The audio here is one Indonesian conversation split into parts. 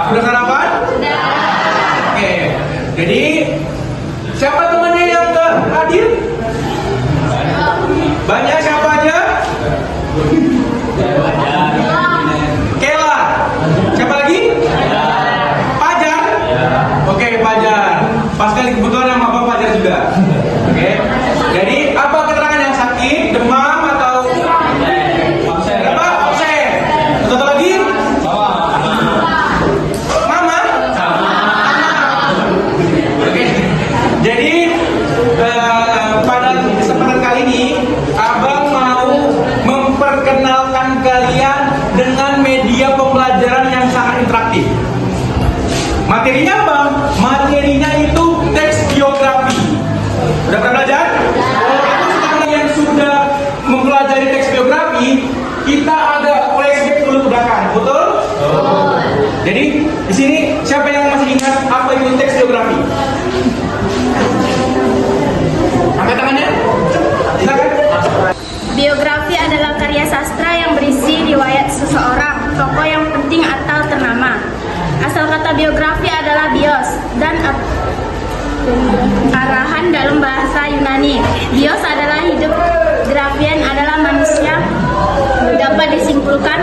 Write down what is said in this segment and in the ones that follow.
Sudah sarapan? Sudah. Oke. Jadi siapa temannya yang nggak hadir? Banyak. Siapa aja? Kela. Siapa lagi? Pajar. Oke, Pajar. Pas kali kebetulan nama Bapak Pajar juga. Oke. Jadi apa keterangan yang sakit? Demam atau apa? Absen. Satu lagi? Mama. Oke. Jadi pada kesempatan kali ini Abang mau memperkenalkan kalian dengan media pembelajaran yang sangat interaktif. Materinya apa? Materinya itu teks biografi. Sudah pernah belajar? Kalau yang sudah mempelajari teks biografi, kita ada flashback dulu ke belakang, betul? Jadi di sini siapa yang masih ingat apa itu teks biografi? Angkat tangannya. Silakan. Biografi adalah karya sastra yang berisi riwayat seseorang, tokoh yang penting atau ternama. Asal kata biografi adalah bios dan arahan dalam bahasa Yunani. Bios adalah hidup, grafian adalah manusia. Dapat disimpulkan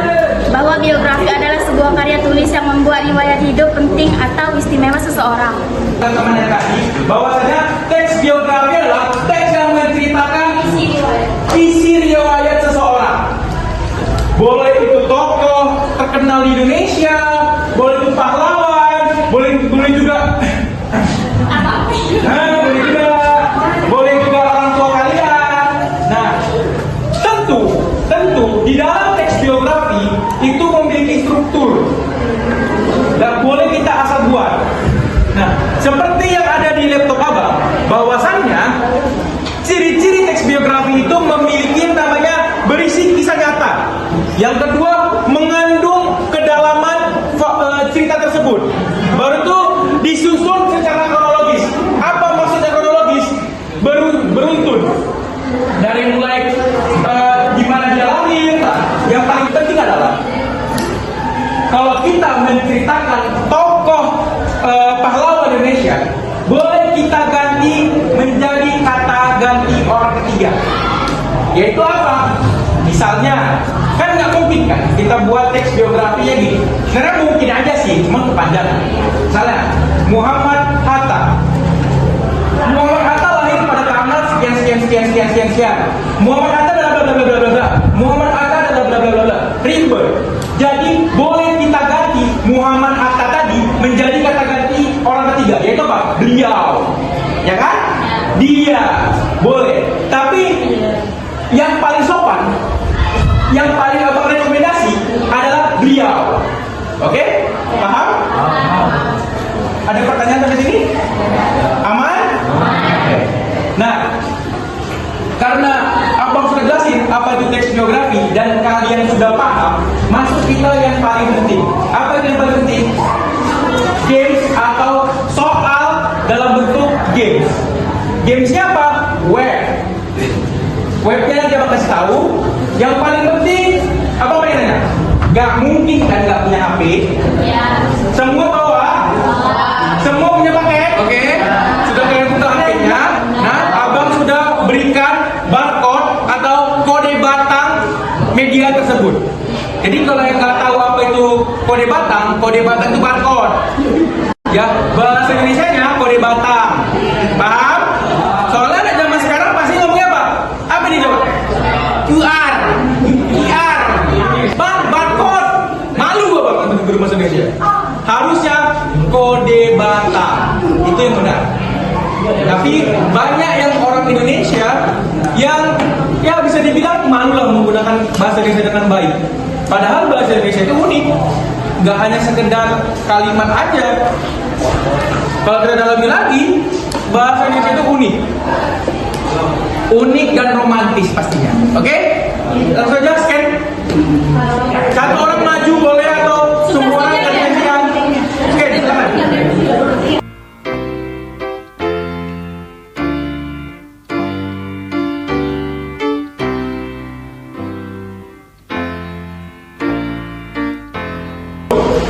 bahwa biografi adalah sebuah karya tulis yang membuat riwayat hidup penting atau istimewa seseorang. Teman-teman yang tadi, bahwasanya teks biografi adalah teks yang menceritakan isi riwayat seseorang. Boleh itu tokoh terkenal di Indonesia, boleh itu pahlawan, boleh juga boleh juga orang tua kalian. Nah, tentu di dalam teks biografi itu memiliki struktur. Dan boleh kita asal buat. Nah, seperti yang ada di laptop Abang, bahwasannya ciri-ciri teks biografi itu memiliki yang namanya berisi kisah nyata. Yang kedua, mengandung kedalaman cerita tersebut. Baru itu disusun secara kronologis. Apa maksudnya kronologis? Beruntun. Dari mulai gimana dia lahir. Yang paling penting adalah kalau kita menceritakan tokoh pahlawan Indonesia, boleh kita ganti menjadi kata ganti orang ketiga. Yaitu apa? Misalnya, kan nggak mungkin kan kita buat teks biografinya gini. Sebenarnya mungkin aja sih, cuma kepanjangan. Misalnya, Muhammad Hatta. Muhammad Hatta lahir pada tanggal sekian. Muhammad Hatta bla bla bla bla bla bla. Muhammad Hatta bla bla bla bla bla. Ribet. Jadi boleh kita ganti Muhammad Hatta tadi menjadi kata ganti orang ketiga, yaitu apa? Beliau. Ya kan? Dia. Boleh. Tapi yang paling sopan, yang paling Abang rekomendasi adalah beliau. Oke? Paham? Ada pertanyaan sampai sini? Aman? Oke. Nah, karena Abang sudah jelasin apa itu teks biografi dan kalian sudah paham, masuk kita yang paling penting. Apa itu yang paling penting? Games atau soal dalam bentuk games. Gamesnya apa? Web. Webnya nanti Abang kasih tahu. Yang paling penting, apa pengen nanya? Gak mungkin kan gak punya HP? Ya. Semua bawa? Semua punya paket? Oke. Sudah kalian putar HP-nya. Nah, Abang sudah berikan barcode atau kode batang media tersebut. Jadi kalau yang nggak tahu apa itu kode batang itu barcode. Ya, bahasa Indonesianya kode batang. Paham? Soalnya anak zaman sekarang pasti ngomongnya apa? Apa nih jawab? QR, barcode. Malu Bapak untuk guru bahasa Indonesia. Harusnya kode batang. Itu yang benar. Tapi banyak yang orang Indonesia yang ya bisa dibilang malu lah menggunakan bahasa Indonesia dengan baik. Padahal bahasa Indonesia itu unik. Gak hanya sekedar kalimat aja. Kalau kita dalami lagi, bahasa Indonesia itu unik. Unik dan romantis pastinya. Oke? Langsung aja scan. Satu orang maju boleh atau semua orang gantian? Oke, silakan.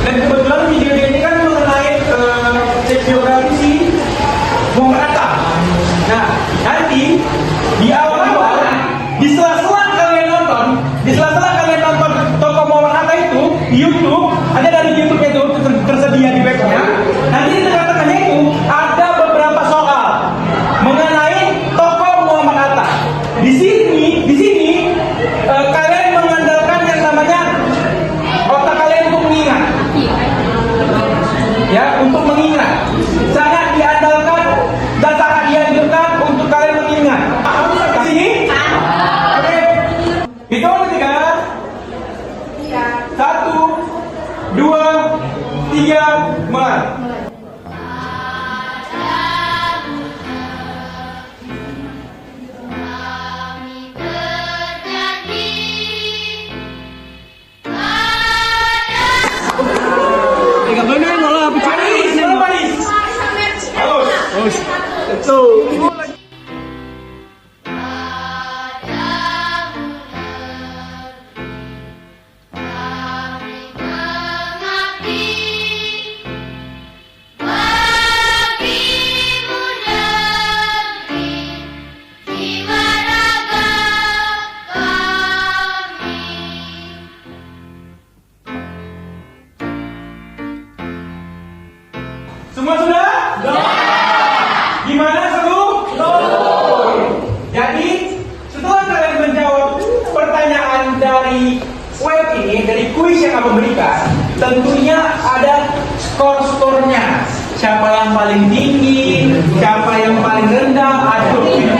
Dan kebetulan video ini kan 3, mulai. Panis, mana panis? Bagus. Semua sudah? Gimana seru? Jadi setelah kalian menjawab pertanyaan dari web ini, dari kuis yang abang berikan, tentunya ada skor-skornya. Siapa yang paling tinggi, siapa yang paling rendah,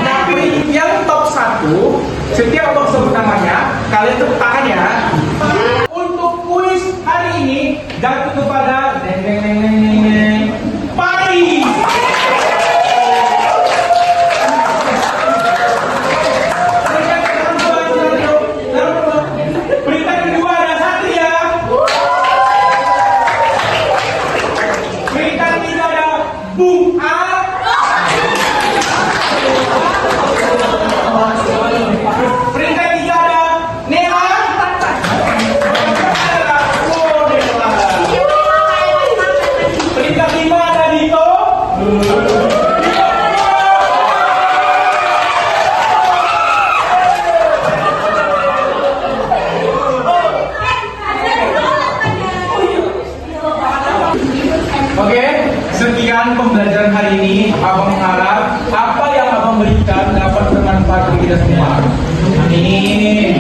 tapi yang top 1, setiap abang sebut namanya, kalian tepuk tangan ya. Untuk kuis hari ini jatuh kepada Paris. Peringkat kedua ada Satria. Peringkat ketiga ada Bung A. Peringkat tiga ada Nela. Peringkat 5 ada Dito. Oke, sekian pembelajaran hari ini. Abang harap apa yang abang berikan dapat bermanfaat bagi kita semua. Amin.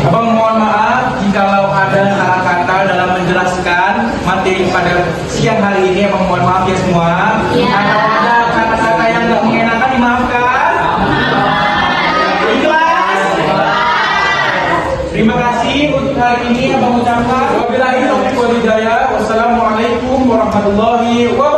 Abang mohon maaf jikalau ada salah kata dalam menjelaskan materi pada siang hari ini. Abang mohon maaf ya semua. Kalau ada kata-kata yang nggak mengenakan dimaafkan. Ikhlas. Terima kasih untuk hari ini abang ucapkan. Wabillahi taufiq wal hidayah. Wassalamualaikum warahmatullahi wabarakatuh.